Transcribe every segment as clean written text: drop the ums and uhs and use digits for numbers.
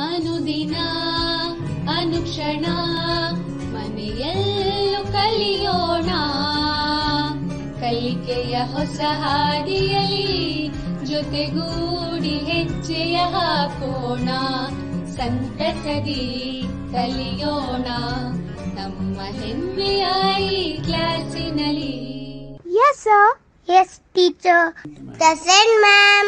ಅನುದಿನ ಅನುಕ್ಷಣ ಮನೆಯಲ್ಲೂ ಕಲಿಯೋಣ, ಕಲಿಕೆಯ ಹೊಸ ಹಾದಿಯಲ್ಲಿ ಜೊತೆಗೂಡಿ ಹೆಜ್ಜೆಯ ಹಾಕೋಣ, ಸಂತಸದಿ ಕಲಿಯೋಣ ನಮ್ಮ ಹೆಮ್ಮೆಯ ಈ ಕ್ಲಾಸಿನಲ್ಲಿ. Yes, sir. Yes, teacher. Present, ma'am.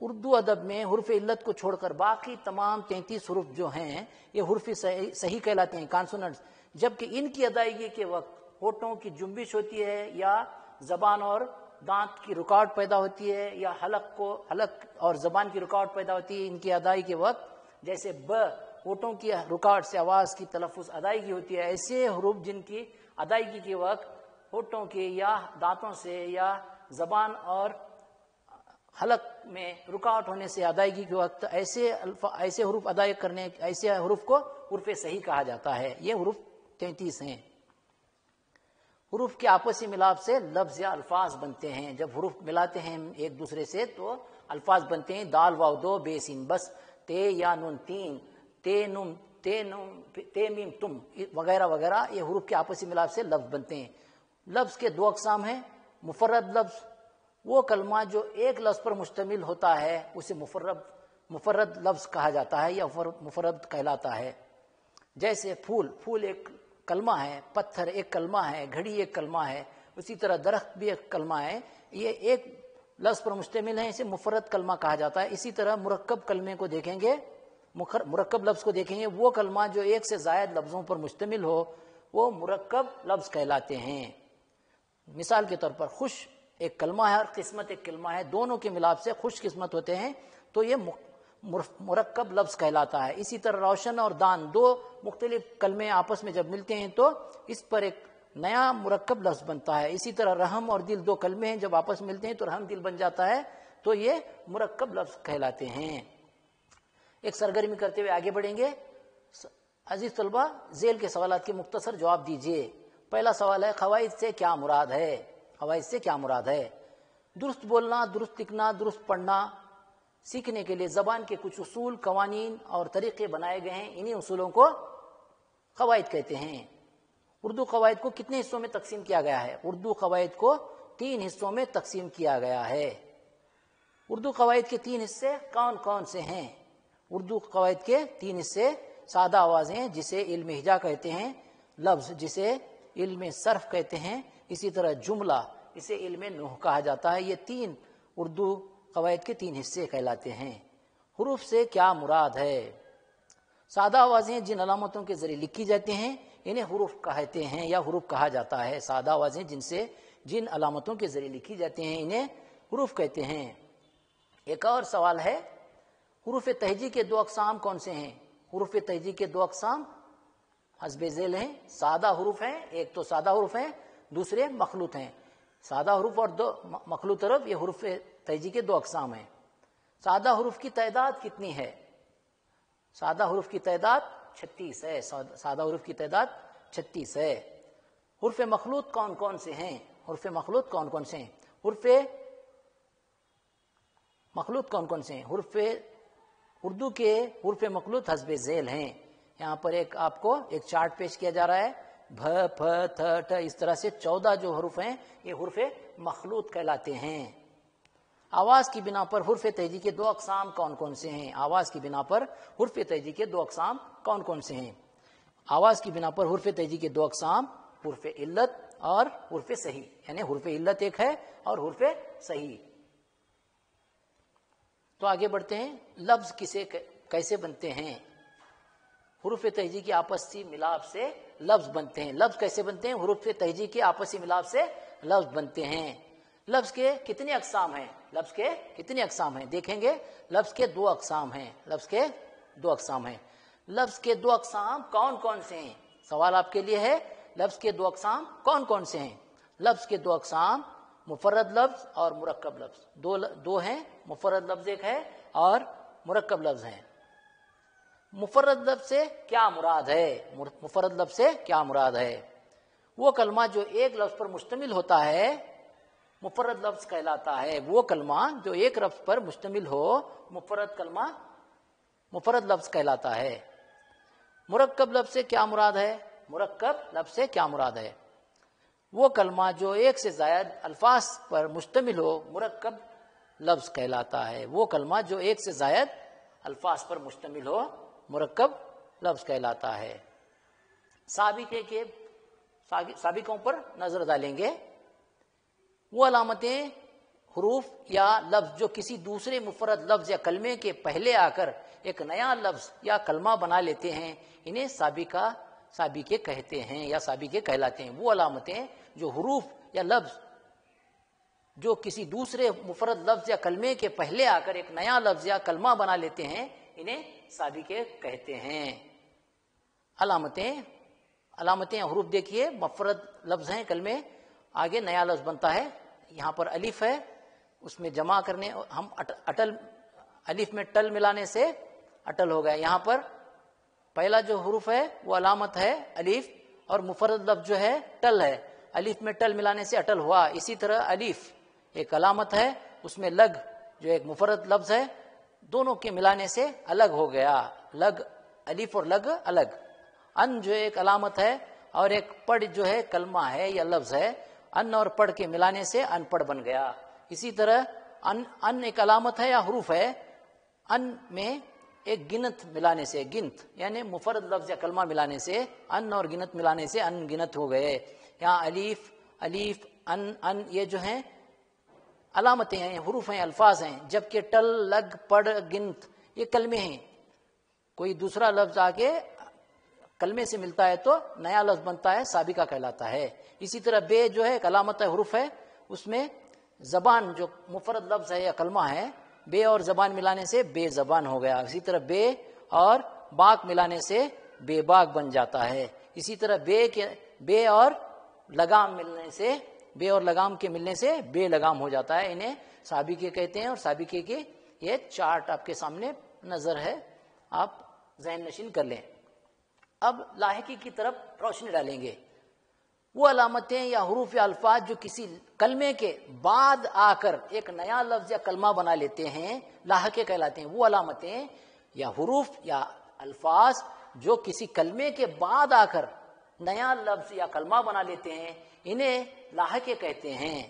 Urdu ادب میں حروف علت کو چھوڑ کر باقی تمام 33 حروف جو ہیں یہ حروف صحیح کہلاتے ہیں، کانسوننٹس، جبکہ ان کی ادائیگی کے وقت ہونٹوں کی جنبش ہوتی ہے یا زبان اور دانت کی رکاوٹ پیدا ہوتی ہے یا حلق اور زبان کی رکاوٹ پیدا ہوتی ہے ان کی ادائی کے وقت، جیسے ب ہونٹوں کی رکاوٹ سے آواز کی تلفظ ادائیگی ہوتی ہے، ایسے حروف جن کی ادائیگی کے وقت ہونٹوں کے یا دانتوں سے یا زبان اور حلق میں رکاوٹ ہونے سے ادائیگی کے وقت ایسے حروف ادائی کرنے، ایسے حروف کو حروف صحیح کہا جاتا ہے۔ یہ حروف 33 ہیں۔ حروف کے آپسی ملاپ سے لفظ یا الفاظ بنتے ہیں۔ جب حروف ملاتے ہیں ایک دوسرے سے تو الفاظ بنتے ہیں، دال واو دو بے سین بس، تے یا نون تین، تے نم تے نم تے میم تم وغیرہ وغیرہ، یہ حروف کے آپسی ملاپ سے لفظ بنتے ہیں۔ لفظ کے 2 اقسام ہیں، مفرد لفظ، وہ کلمہ جو ایک لفظ پر مشتمل ہوتا ہے اسے مفرد لفظ کہا جاتا ہے یا مفرد کہلاتا ہے، جیسے پھول ایک کلمہ ہے، پتھر ایک کلمہ ہے، گھڑی ایک کلمہ ہے، اسی طرح درخت بھی ایک کلمہ ہے، یہ ایک لفظ پر مشتمل ہے، اسے مفرد کلمہ کہا جاتا ہے۔ اسی طرح مرکب کلمے کو دیکھیں گے، مرکب لفظ کو دیکھیں گے، وہ کلمہ جو ایک سے زائد لفظوں پر مشتمل ہو وہ مرکب لفظ کہلاتے ہیں۔ مثال کے طور پر خوش ایک کلمہ ہے اور قسمت ایک کلمہ ہے، دونوں کے ملاپ سے خوش قسمت ہوتے ہیں تو یہ مرکب لفظ کہلاتا ہے۔ اسی طرح روشن اور دان 2 مختلف کلمے آپس میں جب ملتے ہیں تو اس پر ایک نیا مرکب لفظ بنتا ہے۔ اسی طرح رحم اور دل 2 کلمے ہیں، جب آپس میں ملتے ہیں تو رحم دل بن جاتا ہے، تو یہ مرکب لفظ کہلاتے ہیں۔ ایک سرگرمی کرتے ہوئے آگے بڑھیں گے۔ عزیز طلبہ، ذیل کے سوالات کے مختصر جواب دیجیے۔ پہلا سوال ہے، قواعد سے کیا مراد ہے؟ قواعد سے کیا مراد ہے؟ درست بولنا، درست لکھنا، درست پڑھنا سیکھنے کے لیے زبان کے کچھ اصول، قوانین اور طریقے بنائے گئے ہیں، انہی اصولوں کو قواعد کہتے ہیں۔ اردو قواعد کو کتنے حصوں میں تقسیم کیا گیا ہے؟ اردو قواعد کو 3 حصوں میں تقسیم کیا گیا ہے۔ اردو قواعد کے 3 حصے کون کون سے ہیں؟ اردو قواعد کے 3 حصے سادہ آوازیں جسے علم ہجا کہتے ہیں، لفظ جسے علم صرف کہتے ہیں، اسی طرح جملہ اسے علم نحو کہا جاتا ہے۔ یہ 3 اردو قواعد کے 3 حصے کہلاتے ہیں۔ حروف سے کیا مراد ہے؟ سادہ آوازیں جن علامتوں کے ذریعے لکھی جاتی ہیں انہیں حروف کہتے ہیں یا حروف کہا جاتا ہے۔ سادہ آوازیں جن علامتوں کے ذریعے لکھی جاتی ہیں انہیں حروف کہتے ہیں۔ ایک اور سوال ہے، حروف تہجی کے 2 اقسام کون سے ہیں؟ حروف تہجی کے 2 اقسام حسب ذیل ہیں۔ سادہ حروف ہیں، ایک تو سادہ حروف ہیں، دوسرے مخلوط ہیں۔ سادہ حروف اور 2 مخلوط حروف، یہ حروف تہجی کے 2 اقسام ہیں۔ سادہ حروف کی تعداد کتنی ہے؟ سادہ حروف کی تعداد 36 ہے۔ سادہ حروف کی تعداد 36 ہے۔ حروف مخلوط کون کون سے ہیں؟ حروف مخلوط کون کون سے ہیں؟ حروف مخلوط کون کون سے ہیں؟ اردو کے حروف مخلوط حسب ذیل ہیں۔ یہاں پر آپ کو ایک چارٹ پیش کیا جا رہا ہے، بھ پھ تھ ٹھ، اس طرح سے 14 جو حروف ہیں یہ حروف مخلوط کہلاتے ہیں۔ آواز کی بنا پر حروف تہجی کے 2 اقسام کون کون سے ہیں؟ آواز کی بنا پر حروف تہجی کے 2 اقسام کون کون سے ہیں؟ آواز کی بنا پر حروف تہجی کے 2 اقسام حروف علت اور حروف صحیح، یعنی حروف علت ایک ہے اور حروف صحیح۔ تو آگے بڑھتے ہیں، لفظ کیسے بنتے ہیں؟ حروف تہجی کے آپسی ملاپ سے لفظ بنتے ہیں۔ لفظ کیسے بنتے ہیں؟ حروف تہجی کے آپسی ملاپ سے لفظ بنتے ہیں۔ لفظ کے کتنے اقسام ہیں؟ لفظ کے کتنے اقسام ہیں دیکھیں گے۔ لفظ کے 2 اقسام ہیں۔ لفظ کے 2 اقسام ہیں۔ لفظ کے 2 اقسام کون کون سے ہیں؟ سوال آپ کے لیے ہے، لفظ کے 2 اقسام کون کون سے ہیں؟ لفظ کے 2 اقسام مفرد لفظ اور مرکب لفظ، دو ہیں، مفرد لفظ ایک ہے اور مرکب لفظ ہیں۔ مفرد لفظ سے کیا مراد ہے؟ مفرد لفظ سے کیا مراد ہے؟ وہ کلمہ جو ایک لفظ پر مشتمل ہوتا ہے مفرد لفظ کہلاتا ہے۔ وہ کلمہ جو ایک لفظ پر مشتمل ہو مفرد کلمہ مفرد لفظ کہلاتا ہے۔ مرکب لفظ سے کیا مراد ہے؟ مرکب لفظ سے کیا مراد ہے؟ وہ کلمہ جو ایک سے زائد الفاظ پر مشتمل ہو مرکب لفظ کہلاتا ہے۔ وہ کلمہ جو ایک سے زائد الفاظ پر مشتمل ہو مرکب لفظ کہلاتا ہے۔ سابقوں پر نظر ڈالیں گے۔ وہ علامتیں حروف یا لفظ جو کسی دوسرے مفرد لفظ یا کلمے کے پہلے آ کر ایک نیا لفظ یا کلمہ بنا لیتے ہیں انہیں سابقے کہتے ہیں یا سابقے کہلاتے ہیں۔ وہ علامتیں جو حروف یا لفظ جو کسی دوسرے مفرد لفظ یا کلمے کے پہلے آ کر ایک نیا لفظ یا کلمہ بنا لیتے ہیں انہیں سابقے کہتے ہیں۔ علامتیں حروف دیکھیے، مفرد لفظ ہیں کلمے، آگے نیا لفظ بنتا ہے، یہاں پر الف ہے، اس میں جمع کرنے ہم اٹل الف میں ٹل ملانے سے اٹل ہو گیا، یہاں پر پہلا جو حروف ہے وہ علامت ہے الف، اور مفرد لفظ جو ہے ٹل ہے، الف میں ٹل ملانے سے اٹل ہوا۔ اسی طرح الف ایک علامت ہے، اس میں لگ جو ایک مفرد لفظ ہے دونوں کے ملانے سے الگ ہو گیا، لگ الف اور لگ الگ۔ ان جو ایک علامت ہے اور ایک پڑھ جو ہے کلمہ ہے یا لفظ ہے، ان اور پڑھ کے ملانے سے ان پڑھ بن گیا۔ اسی طرح ان ایک علامت ہے یا حروف ہے، ان میں ایک گنت ملانے سے، گنت یعنی مفرد لفظ یا کلمہ ملانے سے ان اور گنت ملانے سے ان گنت ہو گئے۔ یہاں الف ان یہ جو ہیں علامتیں ہیں، حروف ہیں، الفاظ ہیں، جبکہ ٹل لگ پڑھ گنت یہ کلمے ہیں۔ کوئی دوسرا لفظ آ کے کلمے سے ملتا ہے تو نیا لفظ بنتا ہے، سابقہ کہلاتا ہے۔ اسی طرح بے جو ہے ایک علامت ہے، حروف ہے، اس میں زبان جو مفرد لفظ ہے یا کلمہ ہے، بے اور زبان ملانے سے بے زبان ہو گیا۔ اسی طرح بے اور باک ملانے سے بے باک بن جاتا ہے۔ اسی طرح بے اور لگام ملنے سے، بے اور لگام کے ملنے سے بے لگام ہو جاتا ہے۔ انہیں سابقے کہتے ہیں، اور سابقے کی یہ چارٹ آپ کے سامنے نظر ہے، آپ ذہن نشین کر لیں۔ اب لاحقی کی طرف روشنی ڈالیں گے۔ وہ علامتیں یا حروف یا الفاظ جو کسی کلمے کے بعد آ کر ایک نیا لفظ یا کلمہ بنا لیتے ہیں لاحقے کہلاتے ہیں۔ وہ علامتیں یا حروف یا الفاظ جو کسی کلمے کے بعد آ کر نیا لفظ یا کلمہ بنا لیتے ہیں انہیں لاحقے کہتے ہیں۔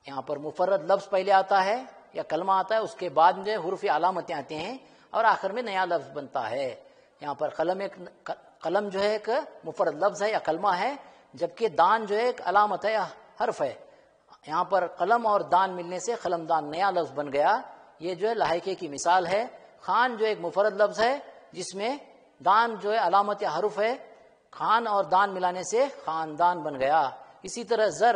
یہاں پر مفرد لفظ پہلے آتا ہے یا کلمہ آتا ہے، اس کے بعد میں حروف یا علامتیں آتے ہیں، اور آخر میں نیا لفظ بنتا ہے۔ یہاں پر قلم جو ہے ایک مفرد لفظ ہے یا کلمہ ہے، جبکہ دان جو ہے ایک علامت ہے یا حرف ہے۔ یہاں پر قلم اور دان ملنے سے قلم دان نیا لفظ بن گیا، یہ جو ہے لاحقے کی مثال ہے۔ خان جو ایک مفرد لفظ ہے جس میں دان جو ہے علامت یا حرف ہے، خان اور دان ملانے سے خاندان بن گیا۔ اسی طرح زر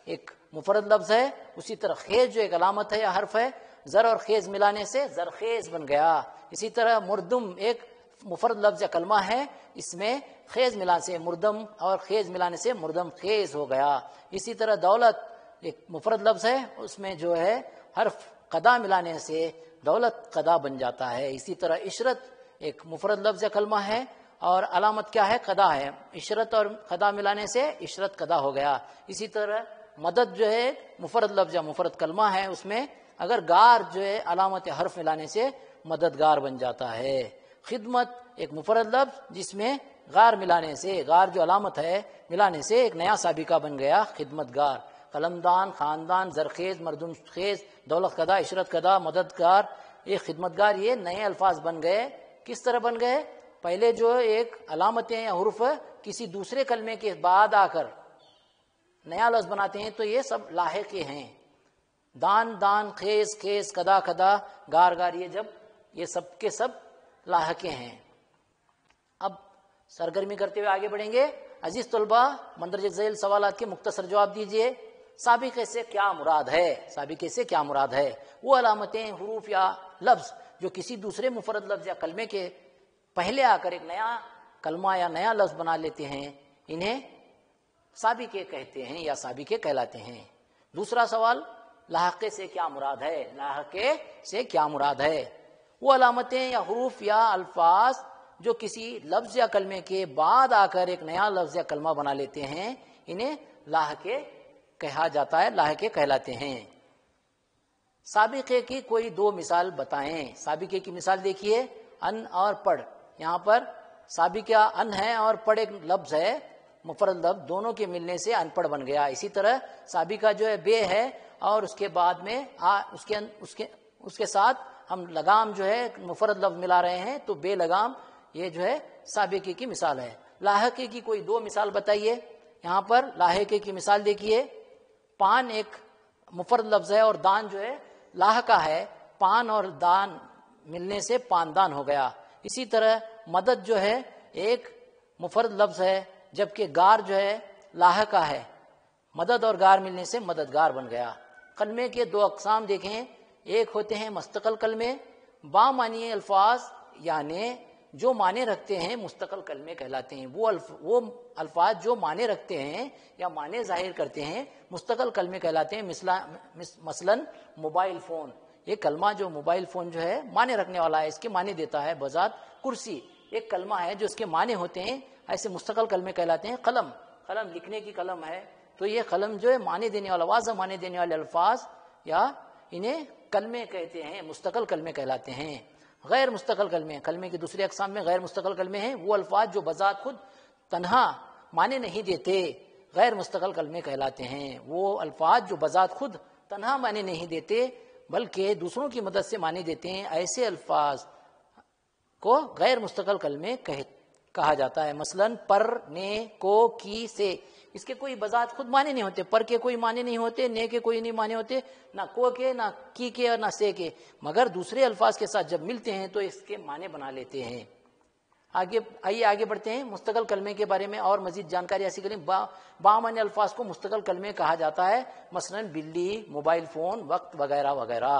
ایک مفرد لفظ ہے، اسی طرح خیز جو ایک علامت ہے یا حرف ہے، زر اور خیز ملانے سے زرخیز بن گیا۔ اسی طرح مردم ایک مفرد لفظ یا کلمہ ہے، اس میں خیز ملانے سے مردم اور خیز ملانے سے مردم خیز ہو گیا۔ اسی طرح دولت ایک مفرد لفظ ہے، اس میں جو ہے حرف قدا ملانے سے دولت قدا بن جاتا ہے۔ اسی طرح عشرت ایک مفرد لفظ یا کلمہ ہے اور علامت کیا ہے؟ قدا ہے، عشرت اور قدا ملانے سے عشرت قدا ہو گیا۔ اسی طرح مدد جو ہے مفرد لفظ یا مفرد کلمہ ہے، اس میں اگر گار جو ہے علامت حرف ملانے سے مددگار بن جاتا ہے۔ خدمت ایک مفرد لفظ جس میں غار ملانے سے، غار جو علامت ہے ملانے سے ایک نیا سابقہ بن گیا، خدمتگار۔ قلمدان، خاندان، زرخیز، مردم خیز، دولت قدا، عشرت قدا، مددگار، ایک خدمتگار، یہ نئے الفاظ بن گئے۔ کس طرح بن گئے؟ پہلے جو ایک علامتیں یا حروف کسی دوسرے کلمے کے بعد آ کر نیا لفظ بناتے ہیں تو یہ سب لاحقے ہیں۔ دان دان، خیز خیز، قدا قدا، گار گار، یہ سب کے سب لاحقے ہیں۔ اب سرگرمی کرتے ہوئے آگے بڑھیں گے۔ عزیز طلبہ، مندرجہ ذیل سوالات کے مختصر جواب دیجئے۔ سابقے سے کیا مراد ہے؟ سابقے سے کیا مراد ہے؟ وہ علامتیں، حروف یا لفظ جو کسی دوسرے مفرد لفظ یا کلمے کے پہلے آ کر ایک نیا کلمہ یا نیا لفظ بنا لیتے ہیں انہیں سابقے کہتے ہیں یا سابقے کہلاتے ہیں۔ دوسرا سوال، لاحقے سے کیا مراد ہے؟ لاحقے سے کیا مراد ہے؟ وہ علامتیں یا حروف یا الفاظ جو کسی لفظ یا کلمے کے بعد آ کر ایک نیا لفظ یا کلمہ بنا لیتے ہیں انہیں لاحقے کہا جاتا ہے، لاحقے کہلاتے ہیں۔ سابقے کی کوئی دو مثال بتائیں۔ سابقے کی مثال دیکھیے، ان اور پڑھ۔ یہاں پر سابقہ ان ہے اور پڑھ ایک لفظ ہے، مفرد لفظ، دونوں کے ملنے سے ان پڑھ بن گیا۔ اسی طرح سابقہ جو ہے بے ہے اور اس کے بعد میں اس کے ساتھ ہم لگام جو ہے مفرد لفظ ملا رہے ہیں تو بے لگام، یہ جو ہے سابقے کی مثال ہے۔ لاحقے کی کوئی دو مثال بتائیے۔ یہاں پر لاحقے کی مثال دیکھیے، پان ایک مفرد لفظ ہے اور دان جو ہے لاحقہ ہے، پان اور دان ملنے سے پاندان ہو گیا. اسی طرح مدد جو ہے ایک مفرد لفظ ہے جبکہ گار جو ہے لاحقہ ہے، مدد اور گار ملنے سے مددگار بن گیا. کلمے کے دو اقسام دیکھیں، ایک ہوتے ہیں مستقل کلمے، بامعنی الفاظ یعنی جو معنی رکھتے ہیں مستقل کلمے کہلاتے ہیں. وہ الفاظ جو معنی رکھتے ہیں یا معنی ظاہر کرتے ہیں مستقل کلمے کہلاتے ہیں. مثلا موبائل فون، یہ کلمہ جو موبائل فون جو ہے معنی رکھنے والا ہے، اس کے معنی دیتا ہے. بذات کرسی ایک کلمہ ہے جو اس کے معنی ہوتے ہیں، ایسے مستقل کلمے کہلاتے ہیں. قلم، قلم لکھنے کی قلم ہے، تو یہ قلم جو ہے معنی دینے والا، واضح معنی دینے والے الفاظ یا انہیں کلمے کہتے ہیں، مستقل کلمے کہلاتے ہیں. غیر مستقل کلمے، کلمے کی دوسری اقسام میں غیر مستقل کلمے ہیں، وہ الفاظ جو بذات خود تنہا معنی نہیں دیتے غیر مستقل کلمے کہلاتے ہیں. وہ الفاظ جو بذات خود تنہا معنی نہیں دیتے بلکہ دوسروں کی مدد سے معنی دیتے ہیں، ایسے الفاظ کو غیر مستقل کلمے کہا جاتا ہے. مثلا پر، نے، کو، کی، سے، اس کے کوئی بذات خود معنی نہیں ہوتے. پر کے کوئی معنی نہیں ہوتے، نے کے کوئی نہیں معنی ہوتے، نہ کو کے، نہ کی کے اور نہ سے کے، مگر دوسرے الفاظ کے ساتھ جب ملتے ہیں تو اس کے معنی بنا لیتے ہیں. آئیے بڑھتے ہیں مستقل کلمے کے بارے میں اور مزید جانکاری حاصل کریں. بامعنی الفاظ کو مستقل کلمے کہا جاتا ہے، مثلا بلی، موبائل فون، وقت وغیرہ وغیرہ.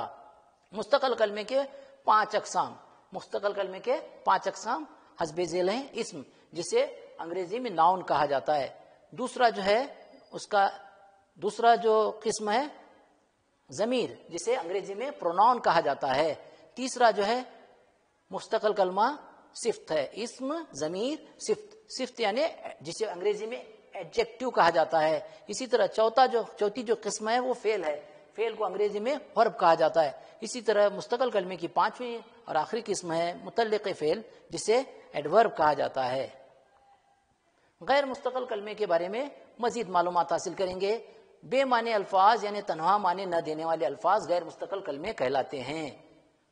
مستقل کلمے کے 5 اقسام، مستقل کلمے کے 5 اقسام حسب ذیل ہیں. اسم، جسے انگریزی میں ناؤن کہا جاتا ہے. دوسرا جو ہے اس کا دوسرا جو قسم ہے ضمیر، جسے انگریزی میں پروناؤن کہا جاتا ہے. تیسرا جو ہے مستقل کلمہ صفت ہے، اسم، ضمیر، صفت. صفت یعنی جسے انگریزی میں ایڈجیکٹو کہا جاتا ہے. اسی طرح چوتھی جو قسم ہے وہ فعل ہے، فعل کو انگریزی میں ورب کہا جاتا ہے. اسی طرح مستقل کلمے کی 5ویں اور آخری قسم ہے متعلق فعل، جسے ایڈورب کہا جاتا ہے. غیر مستقل کلمے کے بارے میں مزید معلومات حاصل کریں گے. بے معنی الفاظ یعنی تنہا معنی نہ دینے والے الفاظ غیر مستقل کلمے کہلاتے ہیں.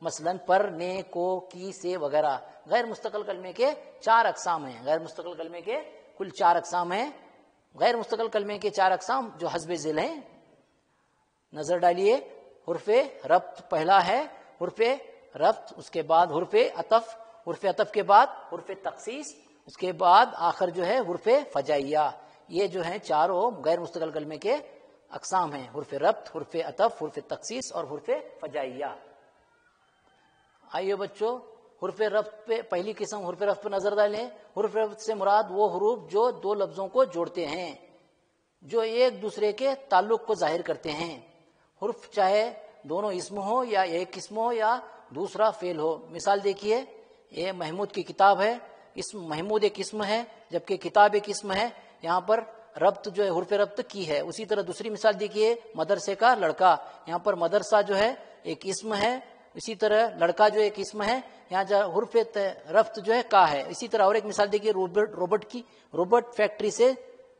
مثلا پر، نے، کو، کی، سے وغیرہ. غیر مستقل کلمے کے 4 اقسام ہیں. غیر مستقل کلمے کے کل 4 اقسام ہیں. غیر مستقل کلمے کے 4 اقسام جو حسب ذیل ہیں، نظر ڈالیے. حرف ربط پہلا ہے، حرف ربط، اس کے بعد حرف عطف، حرف عطف کے بعد حرف تخصیص، اس کے بعد آخر جو ہے حرف فجائیہ. یہ جو ہیں چاروں غیر مستقل کلمے کے اقسام ہیں، حرف ربط، حرف عطف، حرف تخصیص اور حرف فجائیہ. آئیے بچوں حرف ربط پہ پہلی قسم حرف ربط پہ نظر ڈالیں. حرف ربط سے مراد وہ حروف جو 2 لفظوں کو جوڑتے ہیں، جو ایک دوسرے کے تعلق کو ظاہر کرتے ہیں. حرف چاہے دونوں اسم ہو یا ایک اسم ہو یا دوسرا فعل ہو. مثال دیکھیے، یہ محمود کی کتاب ہے، اسم محمود ایک اسم ہے جبکہ کتاب ایک اسم ہے. یہاں پر ربط جو ہے حرف ربط کی ہے. اسی طرح دوسری مثال دیکھیے، مدرسے کا لڑکا، یہاں پر مدرسہ جو ہے ایک اسم ہے. اسی طرح لڑکا جو ایک اسم ہے، یہاں حرف ربط جو ہے کا ہے. اسی طرح اور ایک مثال دیکھیے، روبوٹ کی، روبوٹ فیکٹری سے،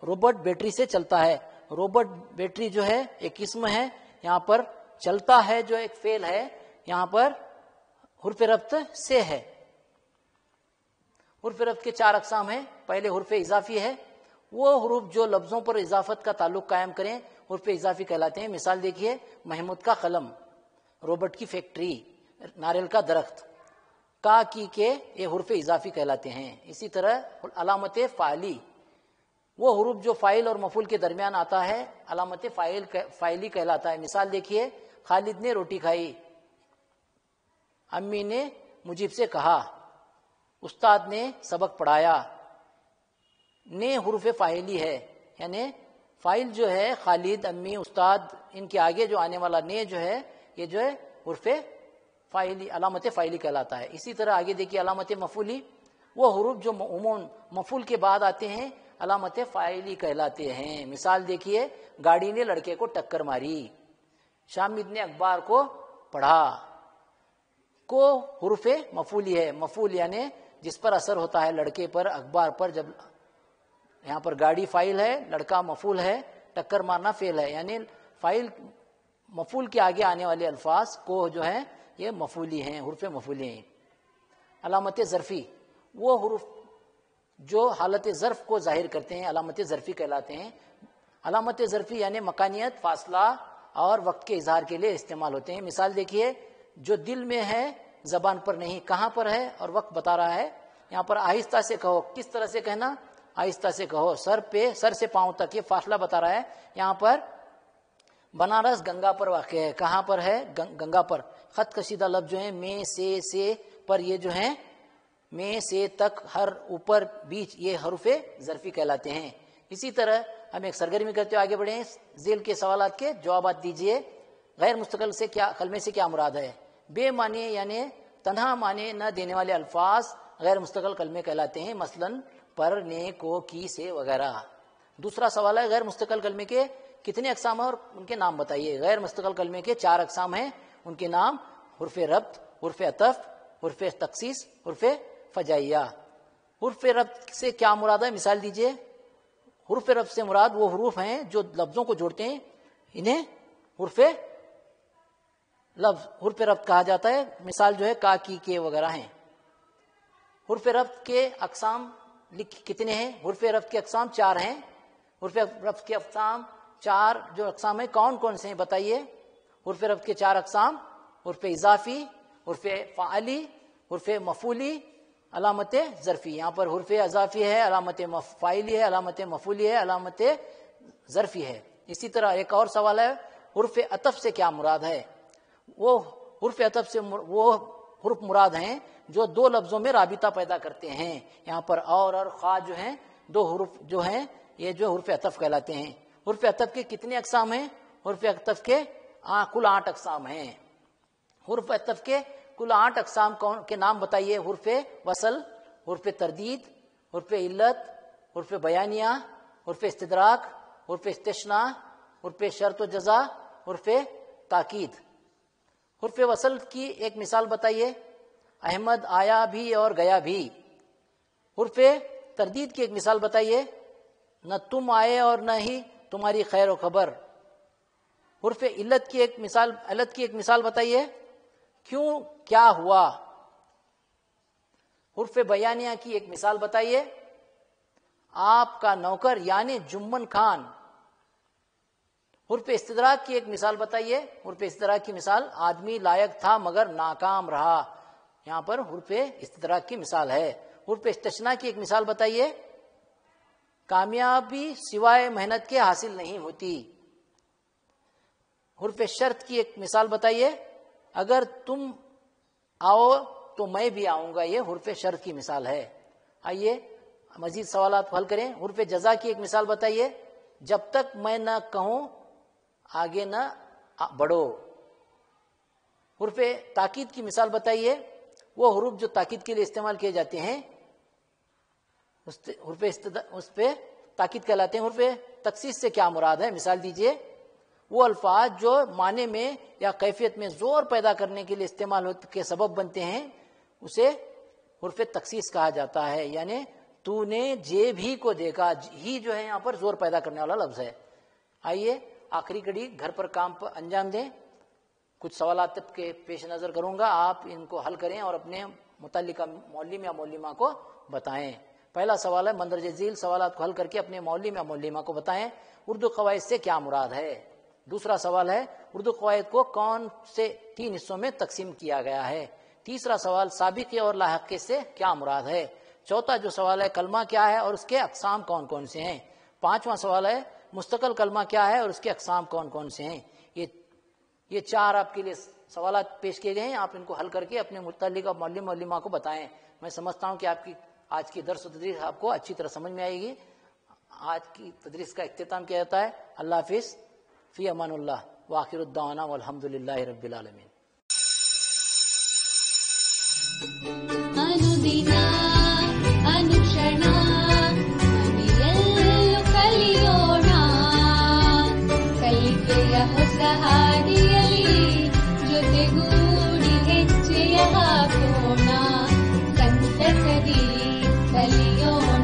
روبوٹ بیٹری سے چلتا ہے. روبوٹ بیٹری جو ہے ایک اسم ہے، یہاں پر چلتا ہے جو ایک فعل ہے، یہاں پر حرف ربط سے ہے. حرف ربط کے 4 اقسام ہیں. پہلے حرف اضافی ہے، وہ حروف جو لفظوں پر اضافت کا تعلق قائم کریں حرف اضافی کہلاتے ہیں. مثال دیکھیے، محمود کا قلم، روبوٹ کی فیکٹری، ناریل کا درخت. کا، کی، کے یہ حرف اضافی کہلاتے ہیں. اسی طرح علامت فاعلی، وہ حروف جو فاعل اور مفعول کے درمیان آتا ہے علامت فاعلی کہلاتا ہے. مثال دیکھیے، خالد نے روٹی کھائی، امی نے مجیب سے کہا، استاد نے سبق پڑھایا. نے حروف فاعلی ہے، یعنی فاعل جو ہے خالد، امی، استاد، ان کے آگے جو آنے والا نے جو ہے یہ جو ہے حرف فاعلی، علامت فاعلی کہلاتا ہے. اسی طرح آگے دیکھیے علامت مفعولی، وہ حروف جو عموماً مفعول کے بعد آتے ہیں علامت فاعلی کہلاتے ہیں. مثال دیکھیے، گاڑی نے لڑکے کو ٹکر ماری، شامد نے اخبار کو پڑھا. کو حرف مفعولی ہے، مفعول یعنی جس پر اثر ہوتا ہے لڑکے پر، اخبار پر. جب یہاں پر گاڑی فاعل ہے، لڑکا مفعول ہے، ٹکر مارنا فعل ہے، یعنی فاعل مفعول کے آگے آنے والے الفاظ کو جو ہیں یہ مفعولی ہیں، حرف مفعولی ہیں. علامت ظرفی، وہ حروف جو حالت ظرف کو ظاہر کرتے ہیں علامت ظرفی کہلاتے ہیں. علامت ظرفی یعنی مکانیت، فاصلہ، اور وقت کے اظہار کے لیے استعمال ہوتے ہیں. مثال دیکھیے, جو دل میں ہے زبان پر نہیں, کہاں پر ہے اور وقت بتا رہا ہے. یہاں پر آہستہ سے کہو, کس طرح سے کہنا, آہستہ سے کہو, سر سے پاؤں تک, یہ فاصلہ بتا رہا ہے. یہاں پر بنارس گنگا پر واقع ہے. کہاں پر ہے, گنگا پر. خط کشیدہ لفظ جو ہیں میں سے پر, یہ جو ہیں میں سے تک, ہر, اوپر, بیچ, یہ حروف ظرفی کہلاتے ہیں. اسی طرح ہم ایک سرگرمی کرتے ہوئے آگے بڑھیں. ذیل کے سوالات کے جوابات دیجئے. غیر مستقل سے کلمے سے کیا مراد ہے؟ بے معنی یعنی تنہا معنی نہ دینے والے الفاظ غیر مستقل کلمے کہلاتے ہیں. مثلا پر, نے, کو, کی, سے وغیرہ. دوسرا سوال ہے غیر مستقل کلمے کے کتنے اقسام ہیں اور ان کے نام بتائیے. غیر مستقل کلمے کے 4 اقسام ہیں, ان کے نام حرف ربط, حرف عطف, حرف تخصیص, حرف فجائیہ. حرف ربط سے کیا مراد ہے, مثال دیجئے. حرف ربط سے مراد وہ حروف ہیں جو لفظوں کو جوڑتے ہیں, انہیں حرف ربط کہا جاتا ہے. مثال جو ہے کا, کی, کے وغیرہ ہیں. حرف ربط کے اقسام کتنے ہیں؟ حرف ربط کے اقسام 4 ہیں. حرف ربط کے اقسام 4 جو اقسام ہیں کون کون سے ہیں بتائیے. حرف ربط کے 4 اقسام: حرف اضافی, حرف فاعلی, حرف مفعولی, علامت ظرفی. یہاں پر حرف اضافی ہے, علامت فاعلی ہے, علامت مفعولی ہے, علامت ظرفی ہے. اسی طرح ایک اور سوال ہے حرف عطف سے کیا مراد ہے. وہ حرف عطف سے وہ حرف مراد ہیں جو 2 لفظوں میں رابطہ پیدا کرتے ہیں. یہاں پر اور خا جو ہیں 2 حروف جو ہیں یہ جو حرف عطف کہلاتے ہیں. حرف عطف کے کتنے اقسام ہیں؟ حرف عطف کے کل 8 اقسام ہیں. حرف عطف کے کل 8 اقسام کے نام بتائیے. حرف وصل, حرف تردید, حرف علت, حرف بیانیہ, حرف استدراک, حرف استثناء, حرف شرط و جزا, حرف تاکید. حرف وصل کی ایک مثال بتائیے. احمد آیا بھی اور گیا بھی. حرف تردید کی ایک مثال بتائیے. نہ تم آئے اور نہ ہی تمہاری خیر و خبر. حرف علت کی ایک مثال بتائیے. کیوں, کیا ہوا. حرف بیانیہ کی ایک مثال بتائیے. آپ کا نوکر یعنی جمن خان. حرف استدراک کی ایک مثال بتائیے. حرف استدراک کی مثال آدمی لائق تھا مگر ناکام رہا. یہاں پر حرف استدراک کی مثال ہے. حرف استثناء کی ایک مثال بتائیے. کامیابی سوائے محنت کے حاصل نہیں ہوتی. حرف شرط کی ایک مثال بتائیے. اگر تم آؤ تو میں بھی آؤں گا. یہ حرف شرط کی مثال ہے. آئیے مزید سوالات کو حل کریں. حرف جزا کی ایک مثال بتائیے. جب تک میں نہ کہوں آگے نہ بڑھو. حرف تاکید کی مثال بتائیے. وہ حروف جو تاکید کے لیے استعمال کیے جاتے ہیں اس پہ تاکید کہلاتے ہیں. حرف تخصیص سے کیا مراد ہے, مثال دیجئے. وہ الفاظ جو معنی میں یا کیفیت میں زور پیدا کرنے کے لیے استعمال کے سبب بنتے ہیں اسے حرف تخصیص کہا جاتا ہے. یعنی تو نے جیب ہی کو دیکھا, ہی جو ہے یہاں پر زور پیدا کرنے والا لفظ ہے. آئیے آخری کڑی گھر پر کام پر انجام دیں. کچھ سوالات کے پیش نظر کروں گا, آپ ان کو حل کریں اور اپنے متعلقہ معلم یا معلمہ کو بتائیں. پہلا سوال ہے مندرجہ ذیل سوالات کو حل کر کے اپنے معلم یا معلمہ کو بتائیں اردو قواعد سے کیا مراد ہے. دوسرا سوال ہے اردو قواعد کو کون سے 3 حصوں میں تقسیم کیا گیا ہے. تیسرا سوال سابقے اور لاحقے سے کیا مراد ہے. چوتھا جو سوال ہے کلمہ کیا ہے اور اس کے اقسام کون کون سے ہیں. پانچواں سوال ہے مستقل کلمہ کیا ہے اور اس کے اقسام کون کون سے ہیں. یہ 4 آپ کے لیے سوالات پیش کیے گئے ہیں. آپ ان کو حل کر کے اپنے متعلقہ معلم معلمہ کو بتائیں. میں سمجھتا ہوں کہ آپ کی آج کی درس و تدریس آپ کو اچھی طرح سمجھ میں آئے گی. آج کی تدریس کا اختتام کیا جاتا ہے. اللہ حافظ, فی امان اللہ, وآخر الدعوانا والحمد للہ رب العالمین. ಅನುದಿನ ಅನುಕ್ಷಣ ಮನೆಯಲ್ಲೂ ಕಲಿಯೋಣ ಕಲಿಕೆಯ ಹೊಸ ಹಾದಿಯಲ್ಲಿ ಜೊತೆಗೂಡಿ ಹೆಜ್ಜೆಯ ಹಾಕೋಣ ಸಂತಸದಿ ಕಲಿಯೋಣ.